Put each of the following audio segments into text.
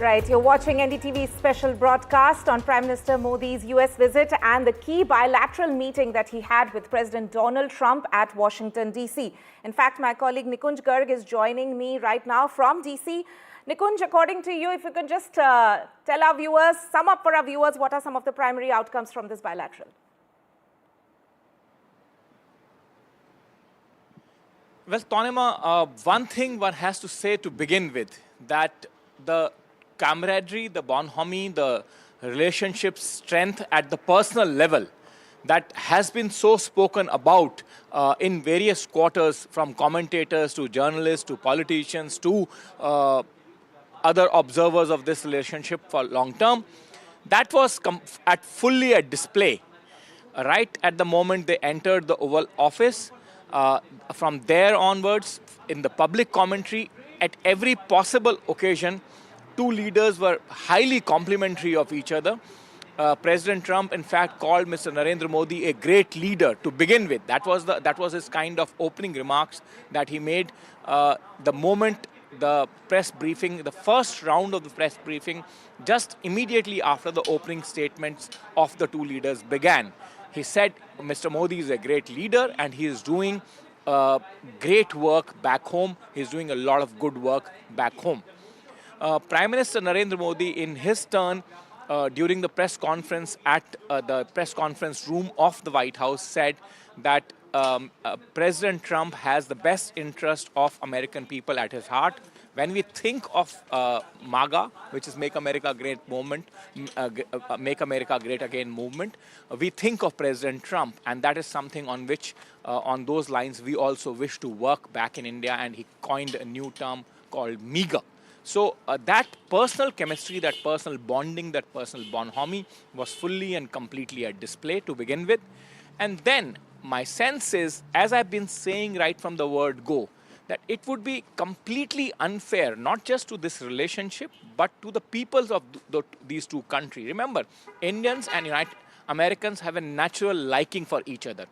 Right, you're watching NDTV's special broadcast on Prime Minister Modi's US visit and the key bilateral meeting that he had with President Donald Trump at Washington, D.C. In fact, my colleague Nikunj Garg is joining me right now from D.C. Nikunj, according to you, if you can just tell our viewers, sum up for our viewers, what are some of the primary outcomes from this bilateral? Well, Tanima, one thing one has to say to begin with, that the camaraderie, the bonhomie, the relationship strength at the personal level that has been so spoken about in various quarters, from commentators to journalists to politicians to other observers of this relationship for long term, that was fully at display right at the moment they entered the Oval Office. From there onwards, in the public commentary, at every possible occasion, two leaders were highly complimentary of each other. President Trump, in fact, called Mr. Narendra Modi a great leader to begin with. That was his kind of opening remarks that he made the moment the press briefing, the first round of the press briefing, just immediately after the opening statements of the two leaders began. He said Mr. Modi is a great leader and he is doing great work back home. He's doing a lot of good work back home. Prime Minister Narendra Modi, in his turn, during the press conference at the press conference room of the White House, said that President Trump has the best interest of American people at his heart. When we think of MAGA, which is Make America Great movement, Make America Great Again movement, we think of President Trump, and that is something on which, on those lines, we also wish to work back in India, and he coined a new term called MIGA. So that personal chemistry, that personal bonding, that personal bonhomie was fully and completely at display to begin with. And then my sense is, as I've been saying right from the word go, that it would be completely unfair, not just to this relationship, but to the peoples of these two countries. Remember, Indians and Americans have a natural liking for each other.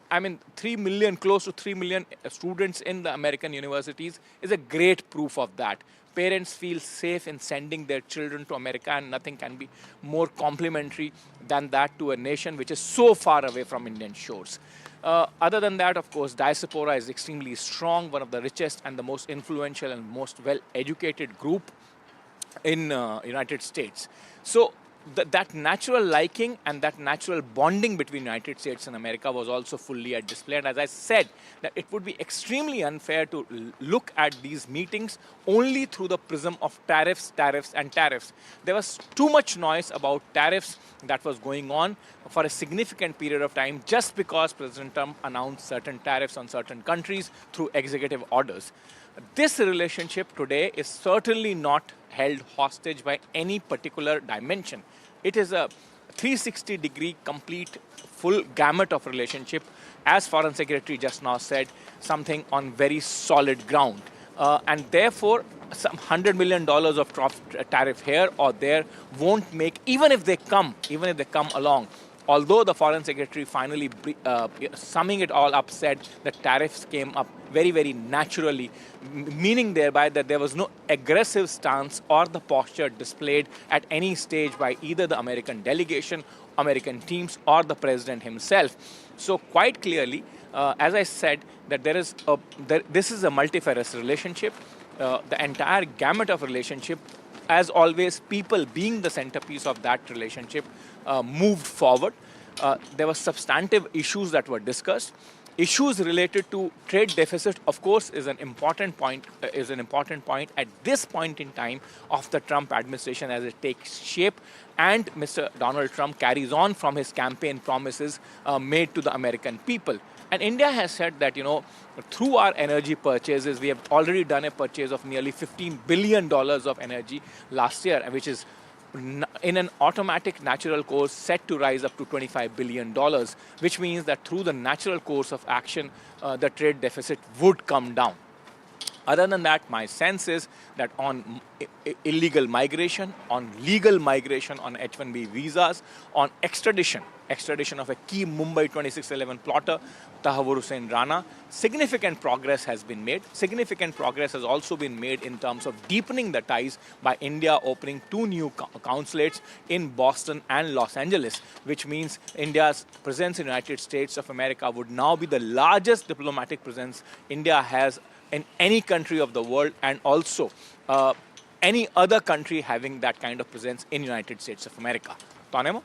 I mean, 3 million, close to 3 million students in the American universities is a great proof of that. Parents feel safe in sending their children to America, and nothing can be more complimentary than that to a nation which is so far away from Indian shores. Other than that, of course, diaspora is extremely strong, one of the richest and the most influential and most well-educated group in United States. So that natural liking and that natural bonding between United States and America was also fully at display. And as I said, that it would be extremely unfair to look at these meetings only through the prism of tariffs, tariffs, and tariffs. There was too much noise about tariffs that was going on for a significant period of time just because President Trump announced certain tariffs on certain countries through executive orders. This relationship today is certainly not held hostage by any particular dimension. It is a 360-degree complete full gamut of relationship, as Foreign Secretary just now said, something on very solid ground. And therefore, some $100 million of tariff here or there won't make, even if they come along. Although the Foreign Secretary finally, summing it all up, said that tariffs came up very, very naturally, meaning thereby that there was no aggressive stance or the posture displayed at any stage by either the American delegation, American teams, or the President himself. So quite clearly, as I said, that this is a multifarious relationship. The entire gamut of relationship, as always, people being the centerpiece of that relationship, moved forward. There were substantive issues that were discussed. Issues related to trade deficit, of course, is an important point. At this point in time of the Trump administration, as it takes shape, and Mr. Donald Trump carries on from his campaign promises made to the American people. And India has said that, through our energy purchases, we have already done a purchase of nearly $15 billion of energy last year, which is in an automatic natural course set to rise up to $25 billion, which means that through the natural course of action, the trade deficit would come down. Other than that, my sense is that on illegal migration, on legal migration, on H-1B visas, on extradition of a key Mumbai 2611 plotter, Tahawwur Rana, significant progress has been made. Significant progress has also been made in terms of deepening the ties by India opening 2 new consulates in Boston and Los Angeles, which means India's presence in the United States of America would now be the largest diplomatic presence India has in any country of the world, and also any other country having that kind of presence in the United States of America. Tanema?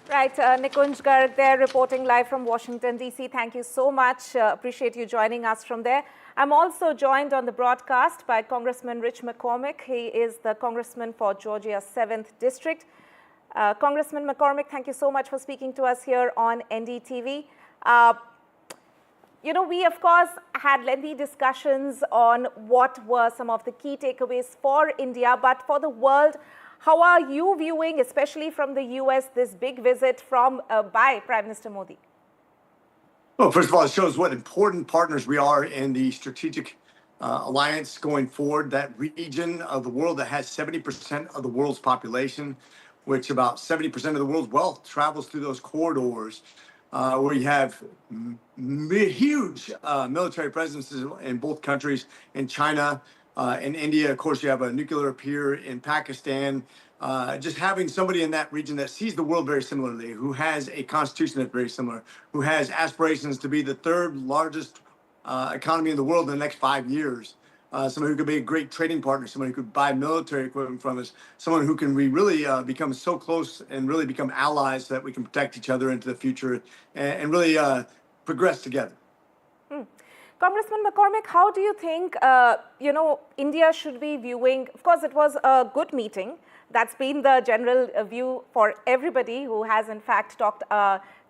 Right, Nikunj Garg there reporting live from Washington, D.C. Thank you so much. Appreciate you joining us from there. I'm also joined on the broadcast by Congressman Rich McCormick. He is the congressman for Georgia's 7th District. Congressman McCormick, thank you so much for speaking to us here on NDTV. You know, we, of course, had lengthy discussions on what were some of the key takeaways for India, but for the world, how are you viewing, especially from the U.S., this big visit by Prime Minister Modi? Well, first of all, it shows what important partners we are in the strategic alliance going forward. That region of the world that has 70% of the world's population, which about 70% of the world's wealth travels through those corridors, where you have huge military presences in both countries, in China, in India. Of course, you have a nuclear peer in Pakistan. Just having somebody in that region that sees the world very similarly, who has a constitution that's very similar, who has aspirations to be the 3rd largest economy in the world in the next 5 years. Someone who could be a great trading partner, someone who could buy military equipment from us, someone who can really become so close and really become allies so that we can protect each other into the future and really progress together. Congressman McCormick, how do you think, India should be viewing? Of course, it was a good meeting. That's been the general view for everybody who has, in fact, talked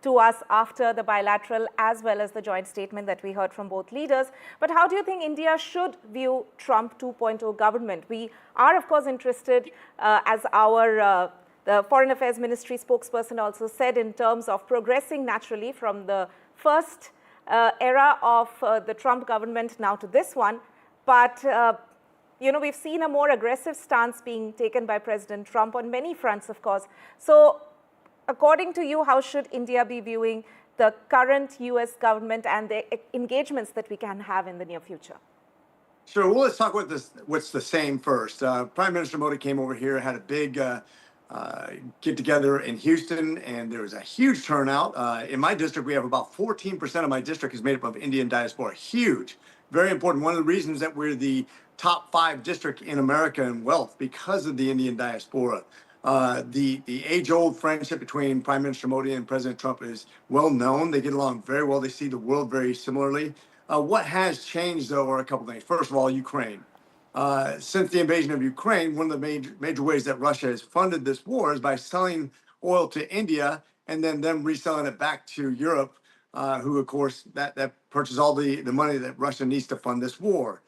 to us after the bilateral as well as the joint statement that we heard from both leaders. But how do you think India should view Trump 2.0 government? We are, of course, interested, as our the Foreign Affairs Ministry spokesperson also said, in terms of progressing naturally from the first era of the Trump government now to this one. But, we've seen a more aggressive stance being taken by President Trump on many fronts, of course. So, according to you, how should India be viewing the current U.S. government and the engagements that we can have in the near future? Sure. Well, let's talk about what's the same first. Prime Minister Modi came over here, had a big get together in Houston, and there was a huge turnout. In my district, we have about 14% of my district is made up of Indian diaspora. Huge, very important. One of the reasons that we're the top 5 district in America in wealth because of the Indian diaspora. The age-old friendship between Prime Minister Modi and President Trump is well known. They get along very well. They see the world very similarly. What has changed, though, are a couple things. First of all, Ukraine. Since the invasion of Ukraine, one of the major ways that Russia has funded this war is by selling oil to India and then them reselling it back to Europe, who, of course, that purchases all the money that Russia needs to fund this war.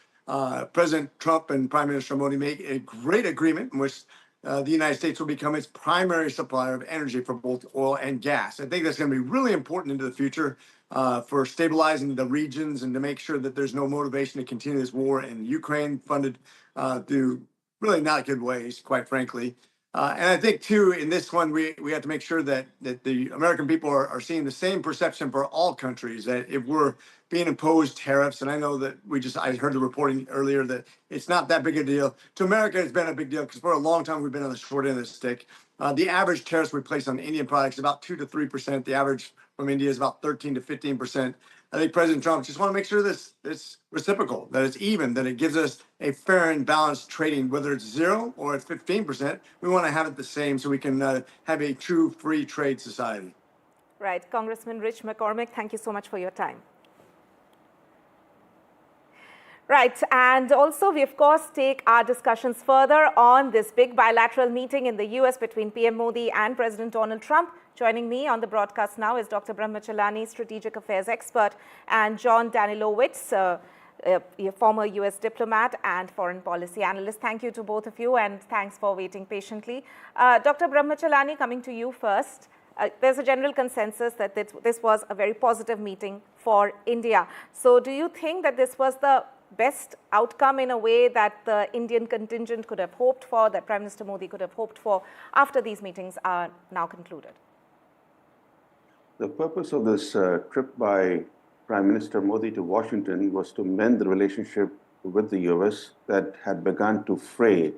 President Trump and Prime Minister Modi make a great agreement in which the United States will become its primary supplier of energy for both oil and gas. I think that's going to be really important into the future for stabilizing the regions and to make sure that there's no motivation to continue this war in Ukraine, funded through really not good ways, quite frankly. And I think, too, in this one, we have to make sure that the American people are seeing the same perception for all countries, that if we're being imposed tariffs, and I know that I heard the reporting earlier that it's not that big a deal. To America, it's been a big deal because for a long time, we've been on the short end of the stick. The average tariffs we place on Indian products is about 2 to 3%. The average from India is about 13 to 15%. I think President Trump just want to make sure this it's reciprocal, that it's even, that it gives us a fair and balanced trading, whether it's 0 or it's 15%. We want to have it the same so we can have a true free trade society. Right. Congressman Rich McCormick, thank you so much for your time. Right. And also, we, of course, take our discussions further on this big bilateral meeting in the U.S. between PM Modi and President Donald Trump. Joining me on the broadcast now is Dr. Brahma Chellaney, strategic affairs expert, and John Danilowicz, a former U.S. diplomat and foreign policy analyst. Thank you to both of you, and thanks for waiting patiently. Dr. Brahma Chellaney, coming to you first. There's a general consensus that this was a very positive meeting for India. So do you think that this was the best outcome in a way that the Indian contingent could have hoped for, that Prime Minister Modi could have hoped for after these meetings are now concluded? The purpose of this trip by Prime Minister Modi to Washington was to mend the relationship with the US that had begun to fray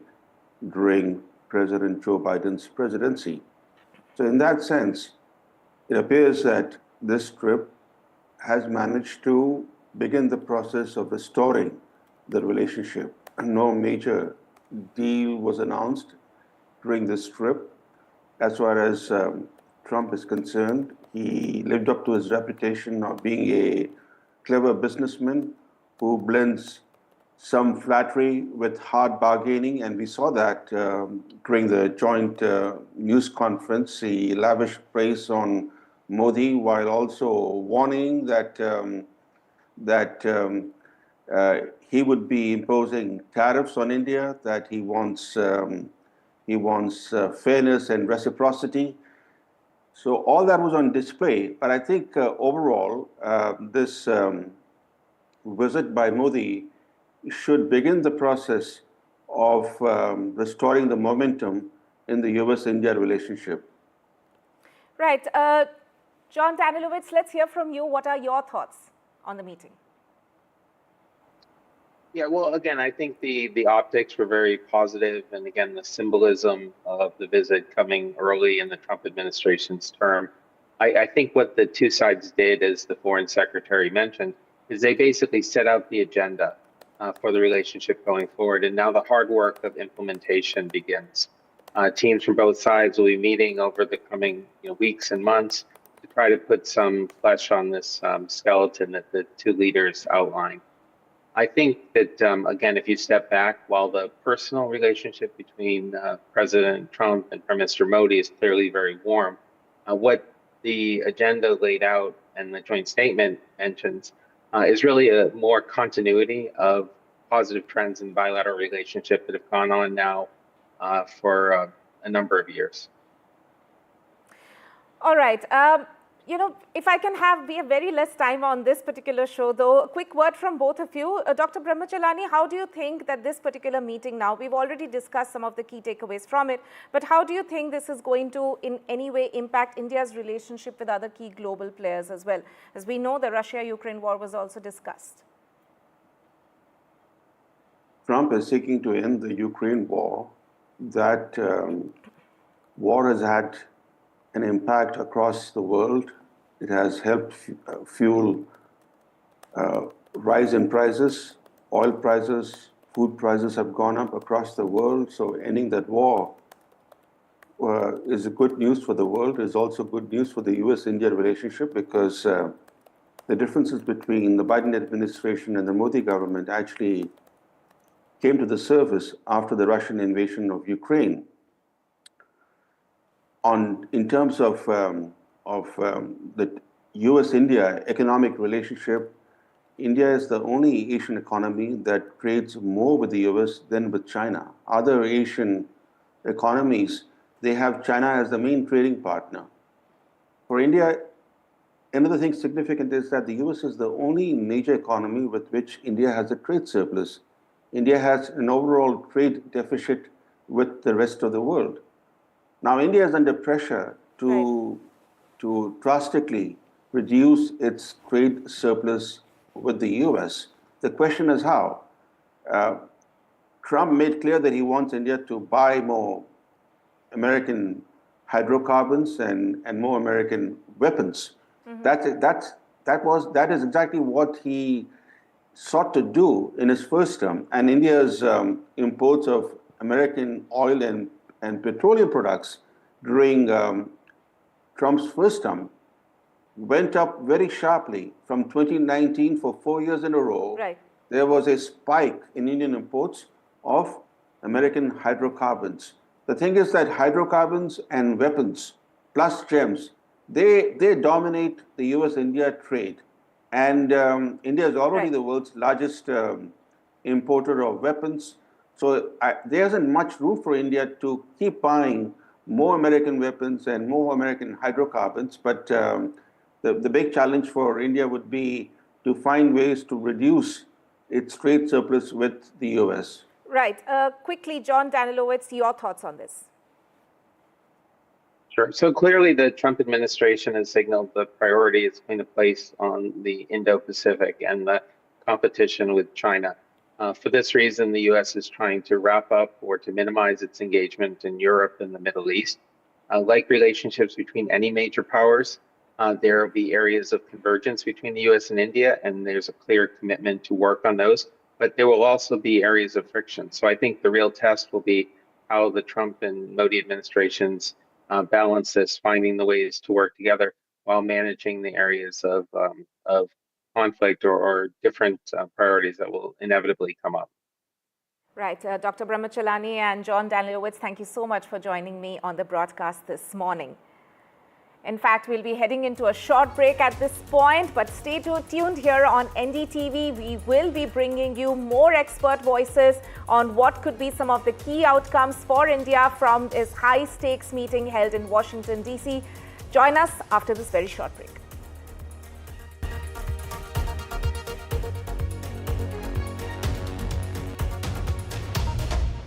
during President Joe Biden's presidency. So in that sense, it appears that this trip has managed to begin the process of restoring the relationship. No major deal was announced during this trip. As far as Trump is concerned, he lived up to his reputation of being a clever businessman who blends some flattery with hard bargaining, and we saw that during the joint news conference. He lavished praise on Modi while also warning that he would be imposing tariffs on India, that he wants fairness and reciprocity. So all that was on display. But I think overall, this visit by Modi should begin the process of restoring the momentum in the US-India relationship. Right. John Danilowicz, let's hear from you. What are your thoughts on the meeting? Yeah, well, again, I think the optics were very positive, and again, the symbolism of the visit coming early in the Trump administration's term. I think what the two sides did, as the foreign secretary mentioned, is they basically set out the agenda for the relationship going forward, and now the hard work of implementation begins. Teams from both sides will be meeting over the coming weeks and months to try to put some flesh on this skeleton that the two leaders outlined. I think that, again, if you step back, while the personal relationship between President Trump and Prime Minister Modi is clearly very warm, what the agenda laid out and the joint statement mentions is really a more continuity of positive trends in bilateral relationship that have gone on now for a number of years. All right. If I can be a very less time on this particular show, though, a quick word from both of you. Dr. Brahma Chellaney, how do you think that this particular meeting now, we've already discussed some of the key takeaways from it, but how do you think this is going to in any way impact India's relationship with other key global players as well? As we know, the Russia-Ukraine war was also discussed. Trump is seeking to end the Ukraine war. That war has had an impact across the world. It has helped fuel rise in prices. Oil prices, food prices have gone up across the world. So ending that war is good news for the world. It's also good news for the US-India relationship, because the differences between the Biden administration and the Modi government actually came to the surface after the Russian invasion of Ukraine. In terms of the US-India economic relationship, India is the only Asian economy that trades more with the US than with China. Other Asian economies, they have China as the main trading partner. For India, another thing significant is that the US is the only major economy with which India has a trade surplus. India has an overall trade deficit with the rest of the world. Now, India is under pressure to drastically reduce its trade surplus with the US. The question is how? Trump made clear that he wants India to buy more American hydrocarbons and more American weapons. Mm-hmm. That is exactly what he sought to do in his first term. And India's imports of American oil and petroleum products during Trump's first term went up very sharply. From 2019, for 4 years in a row, right, there was a spike in Indian imports of American hydrocarbons. The thing is that hydrocarbons and weapons, plus gems, they dominate the US-India trade. And India is already the world's largest importer of weapons. So there isn't much room for India to keep buying more American weapons and more American hydrocarbons. But the big challenge for India would be to find ways to reduce its trade surplus with the US. Right. Quickly, John Danilowicz, your thoughts on this? Sure. So clearly, the Trump administration has signaled the priority it's going to place on the Indo-Pacific and the competition with China. For this reason, the U.S. is trying to wrap up or to minimize its engagement in Europe and the Middle East. Like relationships between any major powers, there will be areas of convergence between the U.S. and India, and there's a clear commitment to work on those. But there will also be areas of friction. So I think the real test will be how the Trump and Modi administrations balance this, finding the ways to work together while managing the areas of conflict or different priorities that will inevitably come up. Right. Dr. Brahma Chellaney and John Danilowicz, thank you so much for joining me on the broadcast this morning. In fact, we'll be heading into a short break at this point, but stay tuned here on NDTV. We will be bringing you more expert voices on what could be some of the key outcomes for India from this high-stakes meeting held in Washington, D.C. Join us after this very short break.